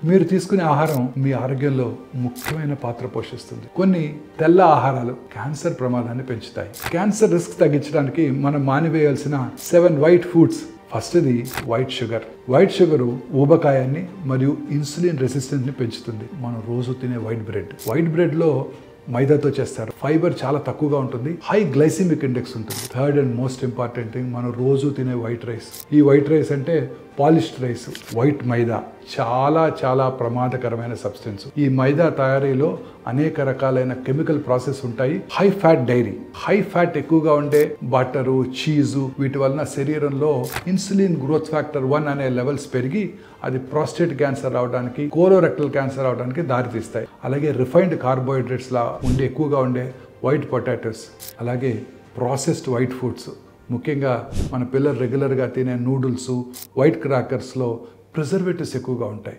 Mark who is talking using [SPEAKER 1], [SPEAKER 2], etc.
[SPEAKER 1] మీరు తీసుకునే ఆహారం మీ ఆరోగ్యంలో ముఖ్యమైన పాత్ర పోషిస్తుంది. కొన్ని తెల్ల ఆహారాలు క్యాన్సర్ ప్రమాదాన్ని పెంచుతాయి. క్యాన్సర్ రిస్క్ తగ్గించడానికి మనం మానివేయాల్సిన 7 వైట్ ఫుడ్స్. ఫస్ట్ది వైట్ షుగర్. వైట్ షుగరు ఊబకాయాన్ని మరియు ఇన్సులిన్ రెసిస్టెన్స్ ని పెంచుతుంది. మనం రోజు తినే వైట్ బ్రెడ్లో మైదాతో చేస్తారు. ఫైబర్ చాలా తక్కువగా ఉంటుంది. హై గ్లైసిమిక్ ఇండెక్స్ ఉంటుంది. Third and most important thing, మనం రోజు తినే వైట్ రైస్. ఈ వైట్ రైస్ అంటే పాలిష్డ్ రైస్. వైట్ మైదా చాలా ప్రమాదకరమైన సబ్స్టెన్స్. ఈ మైదా తయారీలో అనేక రకాలైన కెమికల్ ప్రాసెస్ ఉంటాయి. High fat dairy, high fat ఎక్కువగా ఉండే బటరు, చీజు, వీటి వలన శరీరంలో ఇన్సులిన్ గ్రోత్ ఫ్యాక్టర్ 1 అనే లెవెల్స్ పెరిగి అది ప్రాస్టేట్ క్యాన్సర్ రావడానికి, కోలోరెక్టల్ క్యాన్సర్ రావడానికి దారితీస్తాయి. అలాగే రిఫైన్డ్ కార్బోహైడ్రేట్స్ లా ఎక్కువగా ఉండే వైట్ పొటాటోస్, అలాగే ప్రాసెస్డ్ వైట్ ఫుడ్స్, ముఖ్యంగా మన పిల్లలు రెగ్యులర్గా తినే నూడిల్స్, వైట్ క్రాకర్స్లో ప్రిజర్వేటివ్స్ ఎక్కువగా ఉంటాయి.